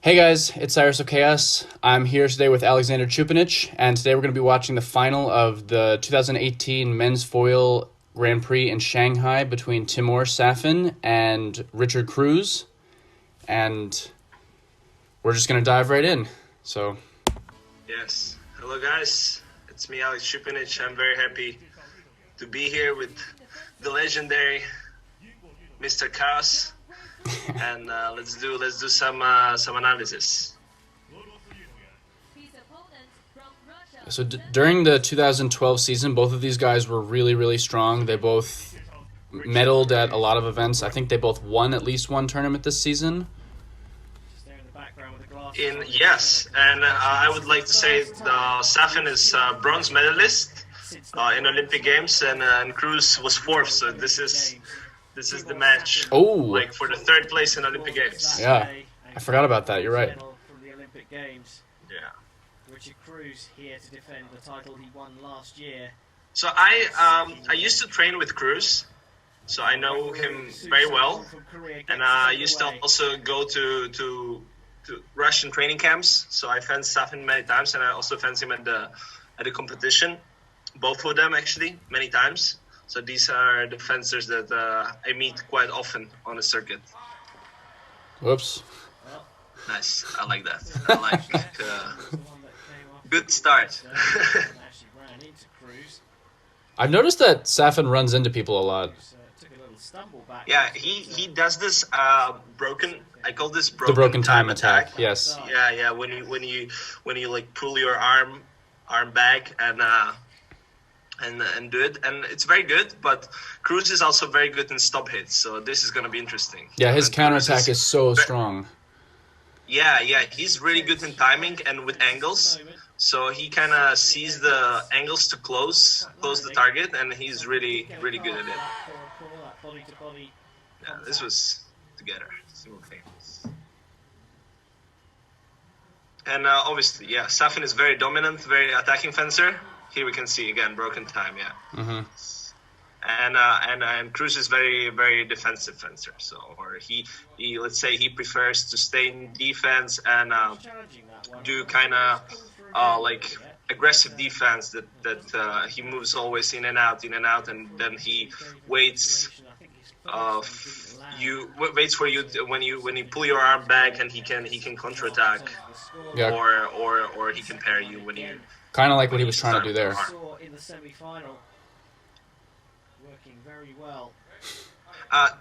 Hey guys, it's Cyrus of Chaos. I'm here today with Alexander Choupenitch, and today we're going to be watching the final of the 2018 Men's Foil Grand Prix in Shanghai between Timur Safin and Richard Kruse, and we're just going to dive right in. So, Yes. Hello, guys. It's me, Alex Choupenitch. I'm very happy to be here with the legendary Mr. Chaos, and let's do some analysis. so during the 2012 season, both of these guys were really, really strong. They both medaled at a lot of events. I think they both won at least one tournament this season. Yes, and I would like to say Safin is bronze medalist in Olympic Games, and Kruse was fourth. So this is the match. Oh, like for the third place in Olympic Games. Yeah, I forgot about that. You're right. From the Olympic Games. Yeah. Richard Kruse here to defend the title he won last year. So I used to train with Kruse, so I know him very well, and I used to also go to Russian training camps. So I fenced Safin many times, and I also fenced him at the competition, both of them actually many times. So these are the fencers that I meet quite often on the circuit. Whoops. Nice, I like that. I like good start. I've noticed that Safin runs into people a lot. Yeah, he does this broken. I call this The broken time attack. Yes. Yeah. When you like pull your arm back and do it, and it's very good. But Kruse is also very good in stop hits, so this is gonna be interesting. Yeah, his And counterattack is so strong. Yeah, he's really good in timing and with angles. So he kind of sees the angles to close the target, and he's really good at it. Yeah, this was together, simultaneous. And obviously, yeah, Safin is very dominant, very attacking fencer. Here we can see again broken time, yeah. Mm-hmm. And Kruse is very defensive fencer. So, or he let's say he prefers to stay in defense and do kind of like aggressive defense that he moves always in and out, and then he waits. Waits for you when you pull your arm back, and he can counterattack, Yeah. or he can parry you when you. Kind of like what he was trying to do there. In the semi-final, working very well.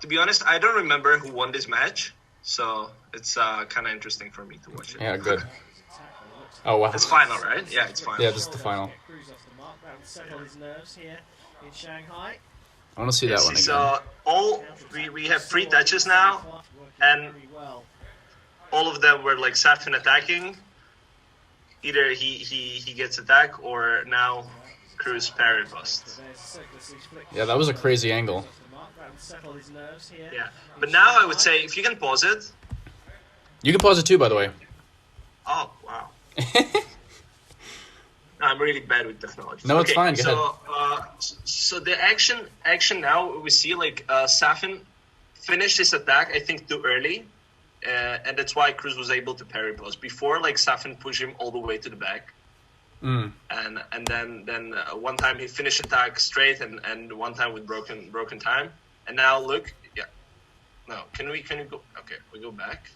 To be honest, I don't remember who won this match, so it's kind of interesting for me to watch it. Yeah, good. Oh, wow. It's final, right? Yeah, it's final. Yeah, this is the final. Kruse off the mark. That would settle his nerves here in Shanghai. I want to see that one again. So we have 3 touches now, and all of them were like Safin attacking. Either he gets attacked, or now Kruse parry bust. Yeah, that was a crazy angle. Yeah, but now I would say if you can pause it. You can pause it too, by the way. Oh wow. I'm really bad with technology. No, it's fine. Go ahead. So the action now we see like Safin finished his attack I think too early, and that's why Kruse was able to parry pause. Before, like Safin pushed him all the way to the back, and then one time he finished attack straight, and one time with broken time, and now look, yeah, no, can we go? Okay, we go back.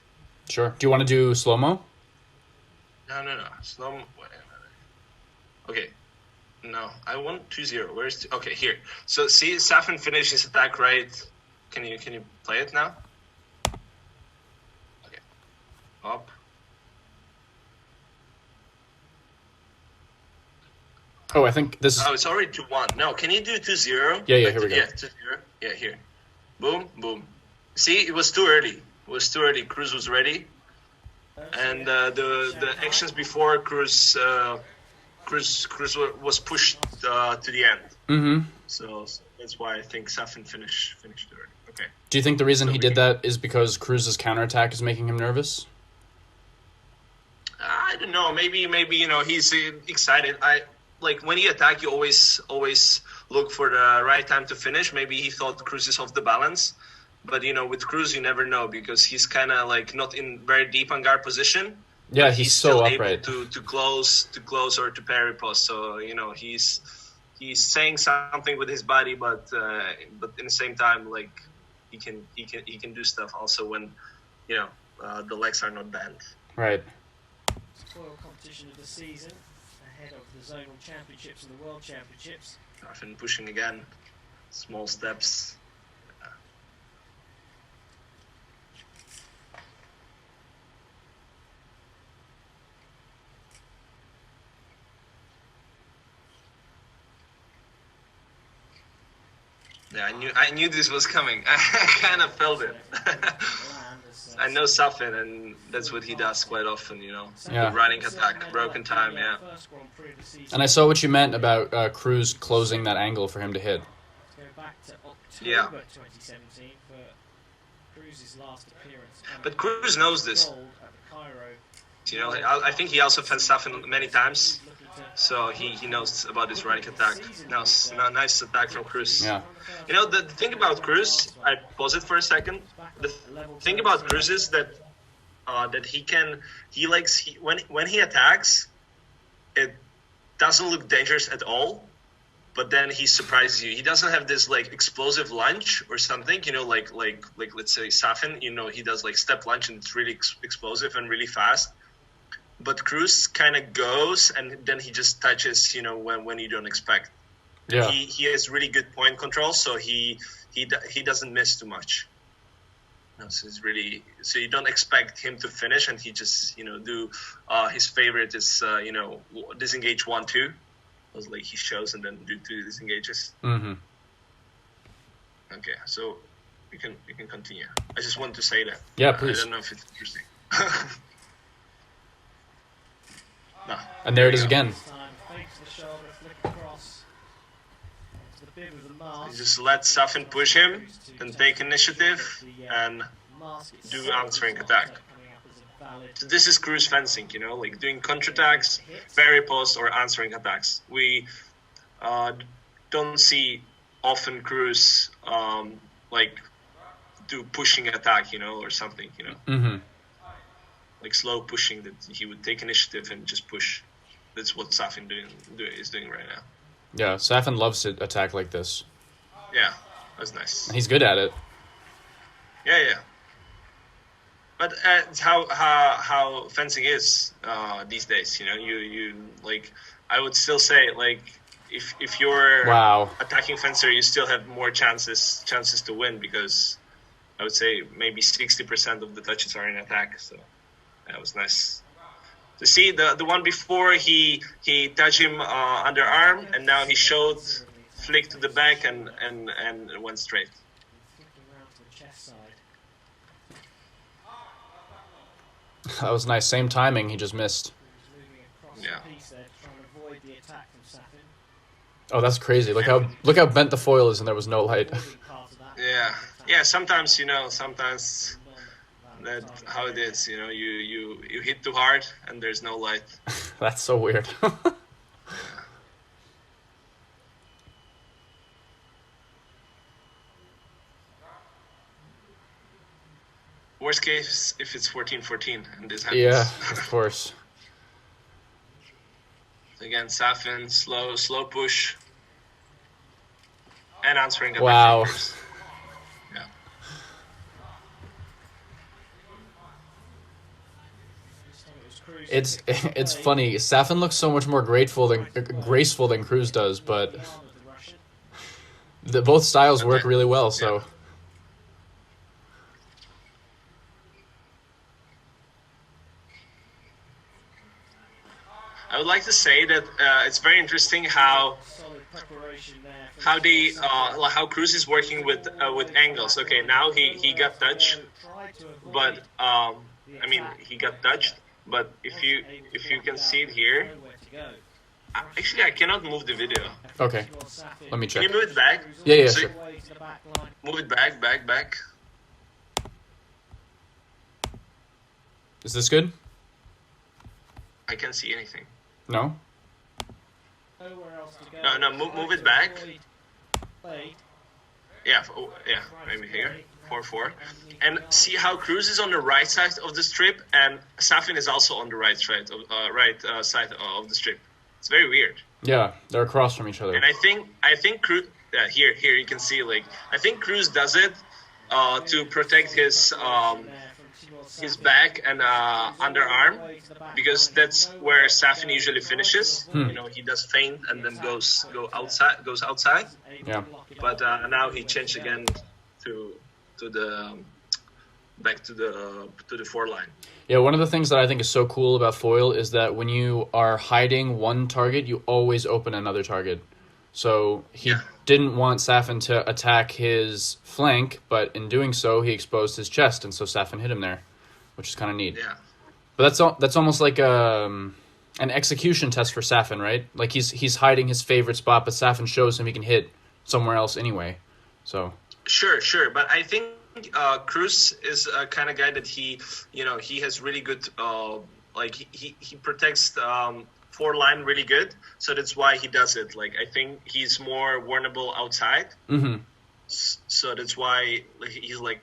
Sure. Do you want to do slow mo? No. Slow. Wait a minute. Okay. No, I want 2-0. Where's okay here? So see, Safin finished his attack right. Can you play it now? Okay. Up. Oh, I think this is. Oh, it's already 2-1. No, can you do 2-0? Yeah. Here we go. Yeah, 2-0. Yeah, here. Boom. See, it was too early. Kruse was ready, and the actions before Kruse was pushed to the end. Mm-hmm. So that's why I think Safin finished early. Okay. Do you think the reason he did that is because Kruse's counterattack is making him nervous? I don't know. Maybe he's excited. Like when you attack, you always look for the right time to finish. Maybe he thought Kruse is off the balance, But with Kruse, you never know because he's kind of like not in very deep on guard position. Yeah, But he's still so able upright. to close or to parry post. So he's saying something with his body, but in the same time, like he can do stuff also when the legs are not bent. Right. Foil competition of the season ahead of the zonal championships and the world championships. Safin pushing again, small steps. Yeah, I knew this was coming. I kind of felt it. I know Safin, and that's what he does quite often, Yeah. The running attack, broken time, yeah. And I saw what you meant about Kruse closing that angle for him to hit. Go back to October Yeah. 2017 for Kruse's last appearance. But Kruse knows this. Gold at the Cairo. I think he also fenced Safin many times, so he knows about this running attack. Nice attack from Kruse. Yeah. The thing about Kruse, I pause it for a second. The thing about Kruse is that when he attacks, it doesn't look dangerous at all. But then he surprises you. He doesn't have this like explosive lunge or something, like let's say Safin, he does like step lunge and it's really explosive and really fast. But Kruse kind of goes and then he just touches, when you don't expect. Yeah. He has really good point control, so he doesn't miss too much. So you don't expect him to finish, and he just do his favorite is disengage 1-2. Was like he shows and then do 2 disengages. Mm-hmm. Okay, so we can continue. I just want to say that. Yeah, please. I don't know if it's interesting. No. And there it is again. You just let Safin push him and take initiative and do answering attack. So this is Kruse fencing, like doing counterattacks, parry post, or answering attacks. We don't see often Kruse like do pushing attack, or something, Mm-hmm. like slow pushing that he would take initiative and just push. That's what Safin is doing right now. Yeah, Safin loves to attack like this. Yeah, that's nice. And he's good at it. Yeah. But it's how fencing is these days. You like. I would still say like if you're Wow. attacking fencer, you still have more chances to win because I would say maybe 60% of the touches are in attack. So that was nice to see. The one before he touched him underarm, and now he showed flick to the back and went straight. That was nice. Same timing, he just missed. Yeah. Oh, that's crazy. Look how bent the foil is and there was no light. Yeah. Sometimes that's how it is. You hit too hard and there's no light. That's so weird. Worst case if it's 14-14 and this happens. Yeah, of course. Again, Safin, slow push. And answering. Wow. Yeah. It's funny. Safin looks so much more graceful than Kruse does, but both styles work really well. So. Yeah. I would like to say that it's very interesting how Kruse is working with angles. Okay, now he got touched, but he got touched. But if you can see it here, actually I cannot move the video. Okay, let me check. Can you move it back? Yeah, sure. Move it back. Is this good? I can't see anything. No? No, move it back. Yeah, maybe here. 4-4. And see how Kruse is on the right side of the strip, and Safin is also on the right side of the strip. It's very weird. Yeah, they're across from each other. And I think Kruse, here you can see, like, I think Kruse does it to protect his back and underarm, because that's where Safin usually finishes. You know, he does feint and then goes outside. Yeah. But now he changed again to the back to the four line. Yeah, one of the things that I think is so cool about foil is that when you are hiding one target, you always open another target. So he didn't want Safin to attack his flank, but in doing so, he exposed his chest, and so Safin hit him there, which is kind of neat. Yeah. But that's almost like an execution test for Safin, right? Like he's hiding his favorite spot, but Safin shows him he can hit somewhere else anyway. So Sure, but I think Kruse is a kind of guy that he has really good he protects four line really good, so that's why he does it. Like, I think he's more vulnerable outside, so that's why he's like,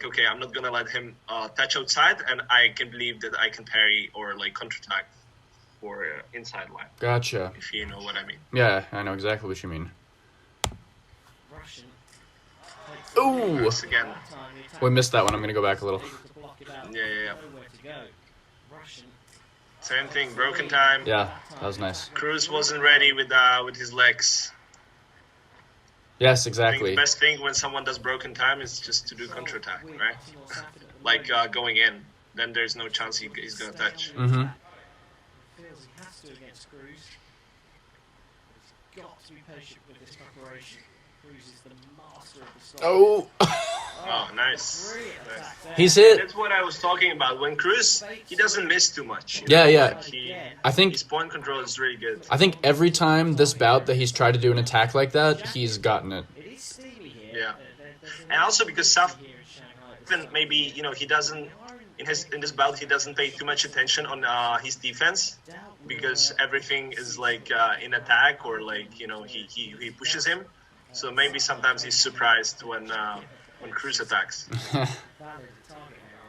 okay, I'm not gonna let him touch outside, and I can believe that I can parry or like counterattack for inside line. Gotcha. If you know what I mean. Yeah, I know exactly what you mean. Russian. Ooh, Again. we missed that one. I'm gonna go back a little. Yeah. Nowhere to go. Russian. Same thing, broken time. Yeah, that was nice. Kruse wasn't ready with his legs. Yes, I think exactly. the best thing when someone does broken time is just to do counterattack, right? Like going in. Then there's no chance he's going to touch. Mm-hmm. Feels he has to against Kruse. He's got to be patient with this preparation. Kruse is the master of the stop. Oh, Oh, nice. Brilliant attack there. he's hit. That's what I was talking about. When Kruse, he doesn't miss too much. Yeah, yeah. Like I think his point control is really good. every time this bout that he's tried to do an attack like that, he's gotten it. It is steamy here. Yeah. There's And also because Safin, here in Shanghai. maybe, he doesn't, in this bout, he doesn't pay too much attention on his defense, because everything is like in attack, or like, he pushes him. So maybe sometimes he's surprised when Kruse attacks.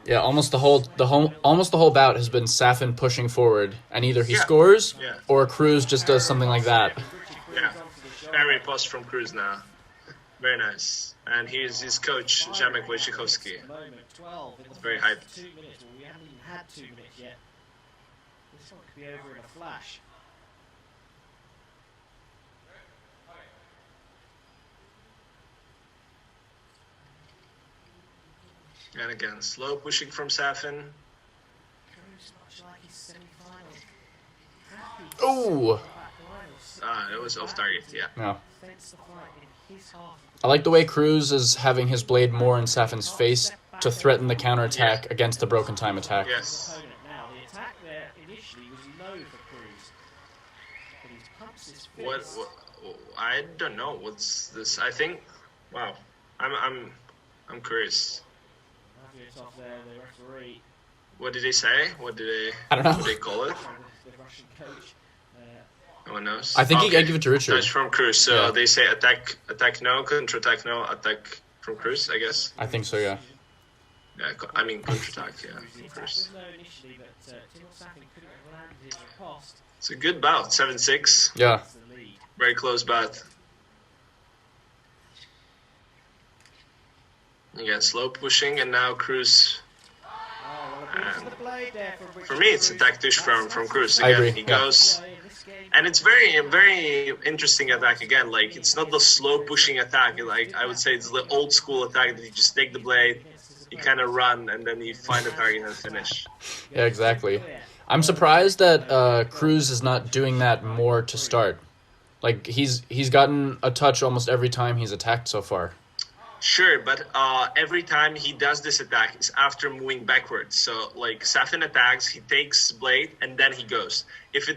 Yeah, almost the whole bout has been Safin pushing forward, and either he Yeah. scores Yeah. or Kruse just does something like that. Yeah. Very post from Kruse now. Very nice. And here's his coach, Jamek Wojciechowski. It's very hyped. 2 minutes. Well, we haven't even had 2 minutes yet. This one could be over in a flash. And again, slow pushing from Safin. Kruse, much like his semi-final. Ooh. It was off target, yeah. Yeah. Fence the fight in his half of I like the way Kruse is having his blade more in Safin's face to threaten the counterattack against the broken time attack. Yes. opponent now. The attack there initially was low for Kruse, but he's pumped his fist. What? I don't know. What's this? I think. Wow. I'm curious. Off there, the referee, What did they say? What did I don't know. they call it? the Russian coach. No one knows. I think Okay. I give it to Richard. Touch from Kruse. So Yeah. they say attack no, counterattack no, attack from Kruse, I guess. I think so, yeah. Yeah, I mean counterattack, yeah, from Kruse. Was no initially, but Timur Safin couldn't have landed his riposte. It's a good bout, 7-6. Yeah. That's the lead. Very close bout. Again, slow pushing, and now Kruse. Oh, well, a bit to the blade there from Richard For me, it's a Kruse. tactish from Kruse. I Again, agree, he yeah. goes. Yeah, in this game, And it's very interesting attack again. Like, it's not the slow pushing attack. Like, I would say it's the old school attack that you just take the blade, you kind of run, and then you find the target and finish. Yeah, exactly. I'm surprised that Kruse is not doing that more to start. Like, he's gotten a touch almost every time he's attacked so far. Sure, but every time he does this attack is after moving backwards. So, like, Safin attacks, he takes blade, and then he goes. If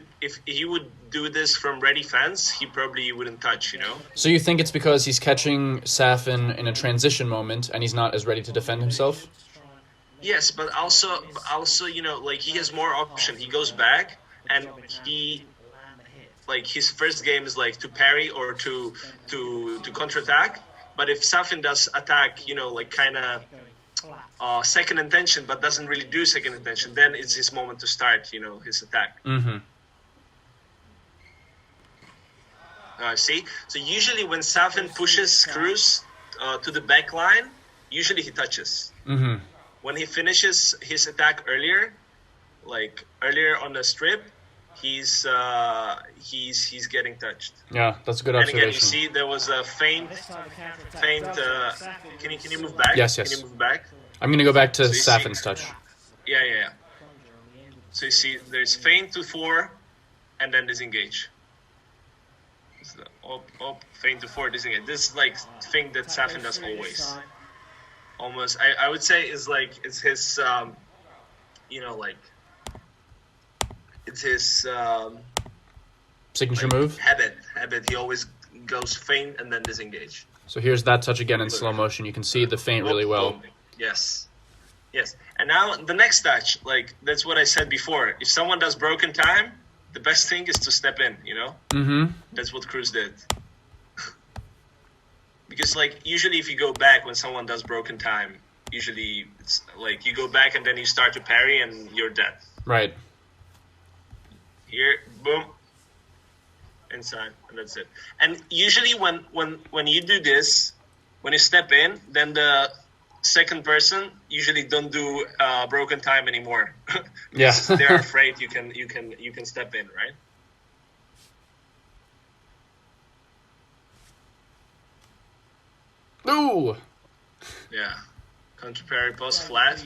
he would do this from ready fence, he probably wouldn't touch, So you think it's because he's catching Safin in a transition moment and he's not as ready to defend himself? Yes, but also, like, he has more option. He goes back, and like, his first game is like to parry or to counterattack. But if Safin does attack, you know, like kind of Going flat. second intention, but doesn't really do second intention, then it's his moment to start, you know, his attack. Mm-hmm. See? So usually when Safin pushes Kruse to the back line, usually he touches. Mm-hmm. When he finishes his attack earlier, like earlier on the strip, he's getting touched. Yeah, that's a good And observation. again, you see there was a feint. This time the counter-attack Feint. does it. Safin Can you was move back? Yes, Can yes. you move back? I'm going to go back to So you see- Safin's touch. Yeah. plunger on the end of the So you see, there's feint to 4, and then disengage. So up, feint to 4, disengage. This is like thing that attack Safin goes does through this always. time. Almost, I would say is like it's his, you know, like it's his Signature like, move. habit. He always goes feint and then disengage. So here's that touch again in slow motion. You can see the feint really well. Boom. Yes. And now the next touch, like that's what I said before. If someone does broken time, the best thing is to step in. You know, Mm-hmm. that's what Kruse did. Because like usually if you go back when someone does broken time, usually it's like you go back and then you start to parry and you're dead. Right. Here, boom, inside, and that's it. And usually when you do this, when you step in, then the second person usually don't do broken time anymore. Yeah. They're afraid you can step in, right? Ooh. Yeah. Counter parry post flat.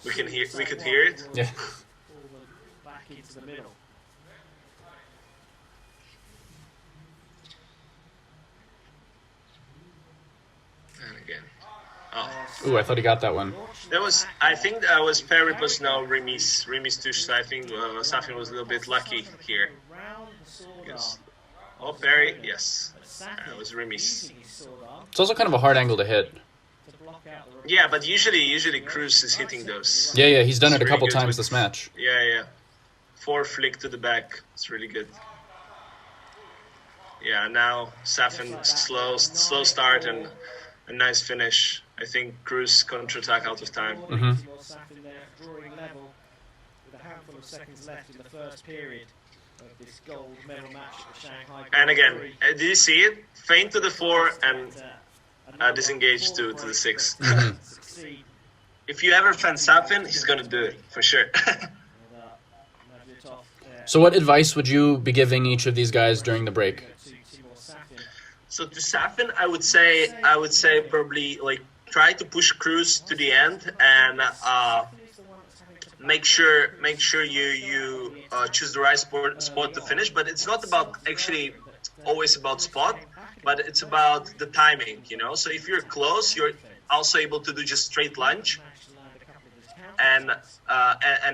we could hear it. Yeah. Pull them back into the middle. And again. Oh. Ooh, I thought he got that one. That was, I think that was parry plus no remise to I think Safin was a little bit lucky here. Around the sword Yes. arm. Oh, parry, yes. But Safin That was remise. using his sword arm It's also kind of a hard angle to hit. to block out the Yeah, but usually Kruse is hitting those. Yeah, he's done it a It's couple really good times with- this match. Yeah. 4 flick to the back. It's really good. Yeah, now Safin slow start and a nice finish. I think Kruse counterattack out of time. Mhm. Timur Safin there drawing level with a handful of seconds left in the first period of this gold medal match at the Shanghai Grand And again, Prix. did you see it? Feint to the 4 and another disengage to fourth the break 6. to succeed. If you ever fan Safin, he's gonna do it for sure. And, Navratilov there So what advice would you be giving each of these guys during the break? to Timur Safin. So to Safin, I would say probably like try to push Kruse to the end and make sure you choose the right spot to finish. But it's not about actually always about spot, but it's about the timing, you know. So if you're close, you're also able to do just straight lunge and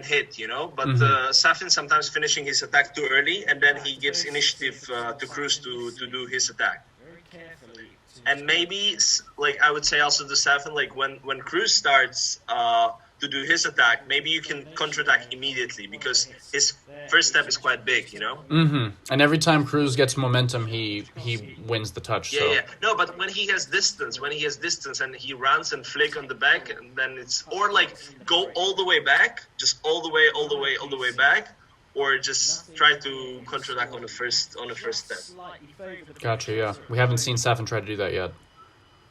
hit, you know. But Safin sometimes finishing his attack too early, and then he gives initiative to Kruse to do his attack. Very carefully to And maybe, like I would say also to Safin, like when Kruse starts to do his attack, maybe you can counterattack immediately because his first step is quite big, you know. Mm-hmm. And every time Kruse gets momentum, he wins the touch. Yeah, So yeah. No, but when he has distance and he runs and flick on the back, and then it's or like go all the way back, just all the way back, or just try to counterattack on the first step. slightly favour the Gotcha. Yeah, we haven't seen Safin try to do that yet.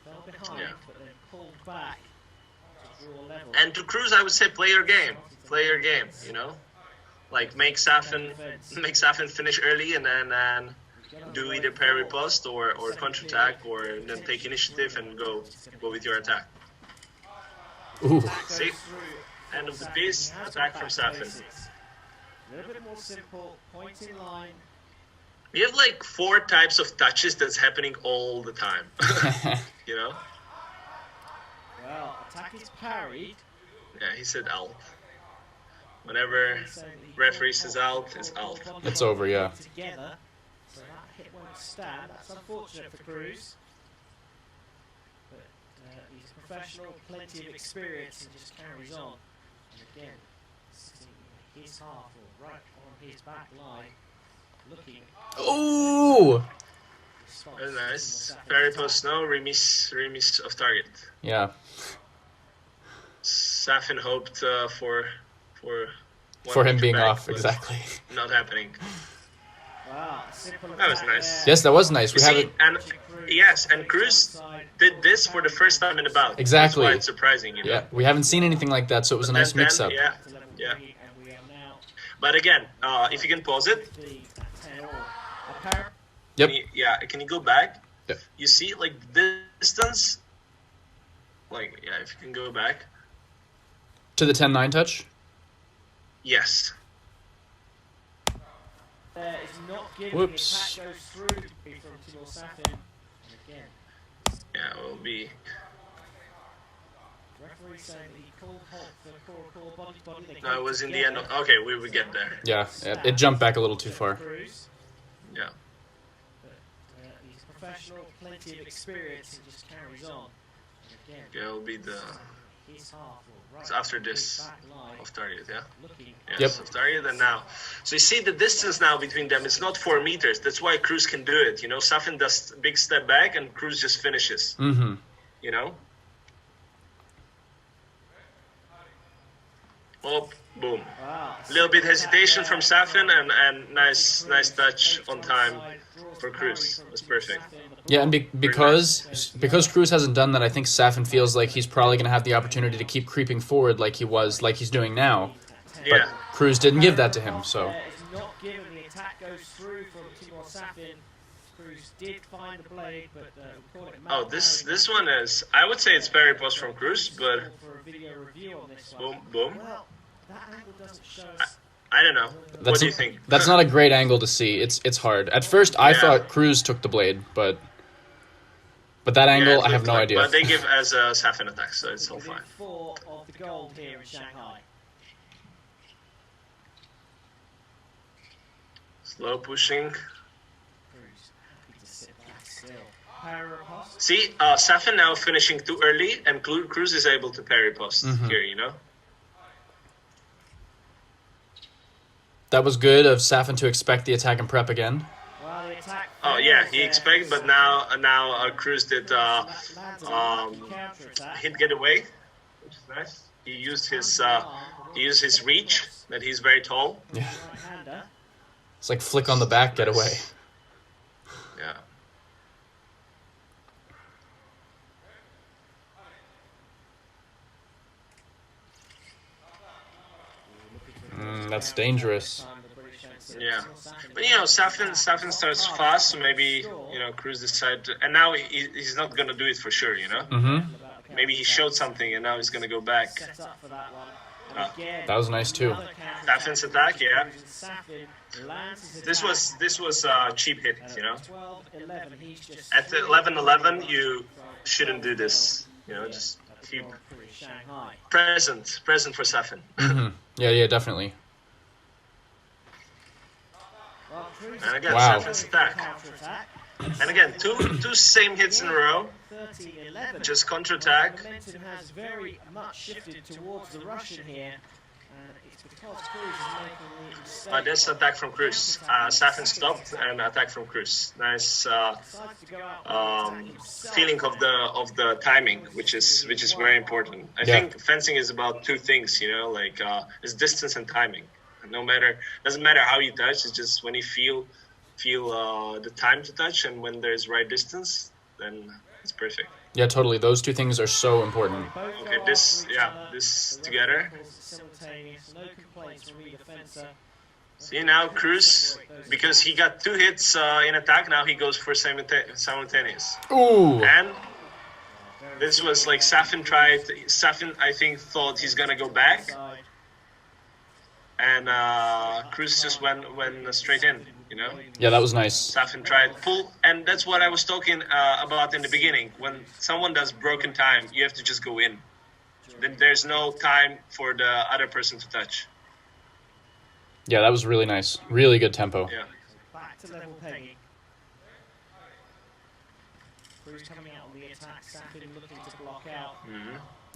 fell behind, Yeah. but then pulled back to draw level. And to Kruse, I would say play your game, you know, like make Safin finish early and then do either parry post or counterattack or then take initiative and go with your attack. Ooh. See, end of the piece, attack from Safin. A little bit more simple, point in line. We have like 4 types of touches that's happening all the time, you know. Well, attack is parried. Yeah, he said out. Whenever referee says out, it's out. It's over, yeah. Together, so that hit won't stand. That's unfortunate for Kruse. But he's a professional, plenty of experience, and just carries on. And again, sitting in his half or right on his back line, looking Ooh. response. Very nice. Timur Safin Parry attack. post no, remise of target. Yeah. Safin hoped for For him 1 meter being back, off, but exactly. Not happening. Wow, simple That was attack nice. there. Yes, that was nice. You We have see, it. and yes, and Kruse did this for the first time in the bout. Exactly. That's why it's surprising, you know. Yeah, we haven't seen anything like that, so it was a But nice then, mix-up. yeah. To level Yeah. 3, and we are now But again, if you can pause it, 50 at 10 all. Apparently, Yep. can you go back? Yep. You see, like the distance. Like, yeah, if you can go back. To the 10-9 touch. Yes. is not giving Whoops. the attack goes through from Timur Safin. And again, Yeah, it will be. referee saying that he called halt for core body. They No, it came was in the together. end. Okay, we would get there. Yeah, it jumped back a little too far. Kruse, Yeah. but he's a professional, plenty of experience, and just carries on. And again, Yeah, it will be the his half will right it's after to his this back line, off target. Yeah. looking Yes, Yep. off target and now. So you see the distance now between them. It's not 4 meters. That's why Kruse can do it. You know, Safin does a big step back and Kruse just finishes. Mm-hmm. You know. Oh, boom. Wow. A little bit hesitation from Safin and nice touch on time for Kruse. That's perfect. Yeah, and because Kruse hasn't done that, I think Safin feels like he's probably going to have the opportunity to keep creeping forward like he's doing now. But Yeah. Kruse didn't give that to him, so. Is not given. The attack goes through from Timur Safin. Kruse did find the blade, but we call it Oh, this one is. I would say it's parry post from Kruse, but for a video review on this one. boom, boom. Well, that angle doesn't show us. I don't know. What do you think? That's not a great angle to see. It's hard. At first, I Yeah. thought Kruse took the blade, but that Yeah, angle, it I have looked no like- idea. But they give as a Safin attack, so it's all Within fine. 4 of the gold here in Shanghai. Slow pushing. Kruse happy to sit back still. Parry post. See, Safin now finishing too early, and Kruse is able to parry post here. You know. That was good of Safin to expect the attack and prep again. Well, the attack. Oh yeah, fails he there. expected, but now Kruse did Lands a counter-attack. hit get away, which is nice. He used his reach, that he's very tall. Yeah. Right-hander. It's like flick on the back, get away. Yeah. That's dangerous. Yeah. But you know, Safin starts fast, so maybe Kruse decided to, and now he's not gonna do it for sure. You know, Mm-hmm. maybe he showed something, and now he's gonna go back. Set up for that one. Ah, And again, That was nice too. another counter-attack. Safin's attack, yeah. Safin lands his This attack. was cheap hit, And you know. at 12-11, he's just At 11-11, you shouldn't do this. You know, just keep Shanghai. present for Safin. Hmm. Yeah, definitely. Well, Kruse And again, Wow. Safin's attack. counter-attack. And again, two same hits in a row. 13-11. Just counter-attack. Momentum has very much shifted towards the Russian here. And it's because Kruse is making the mistake. This attack from Kruse. Safin stopped and attack from Kruse. Nice Decides to go out and attack himself. feeling of the timing, which is very important. I Yeah. think fencing is about two things, you know, like it's distance and timing. Doesn't matter how you touch. It's just when you feel the time to touch, and when there's right distance, then it's perfect. Yeah, totally. Those two things are so important. Both go Okay, after each other. this The together. referee calls it simultaneous. No complaints from either fencer. See now Kruse, because he got two hits in attack, now he goes for simultaneous. Ooh. And this was like Safin I think thought he's gonna go back, Side. and Kruse just went straight in, you know. Yeah, that was nice. Safin tried pull, and that's what I was talking about in the beginning. When someone does broken time, you have to just go in. Then there's no time for the other person to touch. Yeah, that was really nice. Really good tempo. Yeah. Back to level pegging. Kruse coming out on the attack. Safin looking to block out.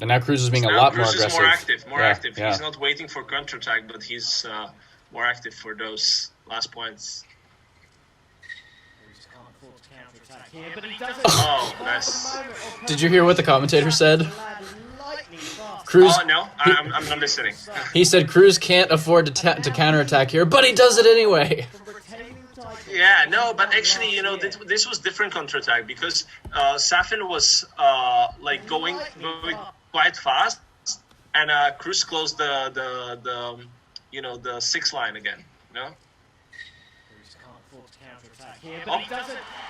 And now Kruse is being a Now lot more Kruse is aggressive. more Yeah, active. yeah. He's not waiting for counterattack, but he's more active for those last points. Kruse can't afford to counter-attack here, but he doesn't. Oh, nice. Did you hear what the commentator said? Lightning fast. Kruse, Oh no, I'm not listening. he said Kruse can't afford to counterattack here, but he does it anyway. Yeah, no, but actually, you know, this was different counterattack because Safin was like going quite fast, and Kruse closed the you know, the 6 line again. You know. Oh,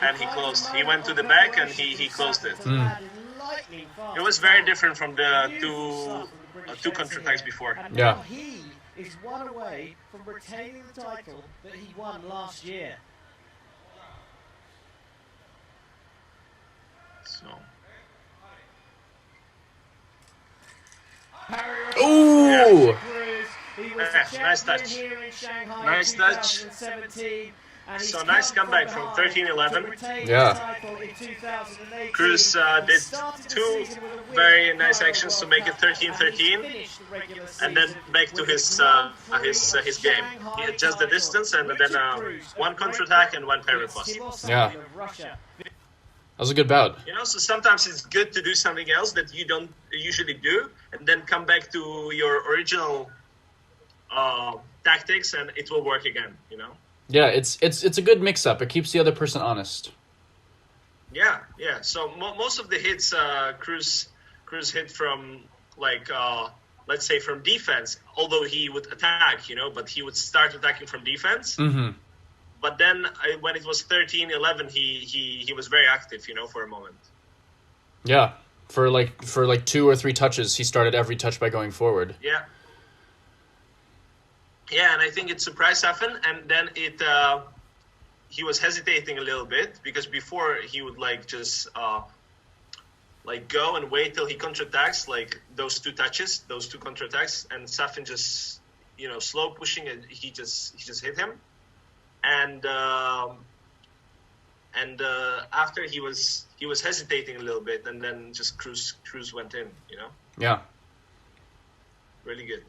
and he closed. He went to the back and he closed it. It was very different from the two counterattacks before. Yeah. He is one away from retaining the title that he won last year. So. Ooh! Nice touch. Nice touch. So nice comeback from 13-11. Yeah. Kruse did 2 very nice actions to make it 13-13, and then back to his game. He adjusted the distance and then 1 counterattack and 1 parry plus. Yeah. That was a good bout. You know, so sometimes it's good to do something else that you don't usually do, and then come back to your original tactics, and it will work again. You know. Yeah, it's a good mix-up. It keeps the other person honest. Yeah. So most of the hits Kruse hit from, like, let's say from defense, although he would attack, you know, but he would start attacking from defense. Mm-hmm. But then when it was 13-11, he was very active, you know, for a moment. Yeah, for like 2 or 3 touches, he started every touch by going forward. Yeah. Yeah, and I think it surprised Safin, and then he was hesitating a little bit because before he would like just like go and wait till he counterattacks, like those 2 touches, those 2 counterattacks, and Safin just, you know, slow pushing it. He just hit him, and after he was hesitating a little bit, and then just Kruse went in, you know. Yeah. Really good.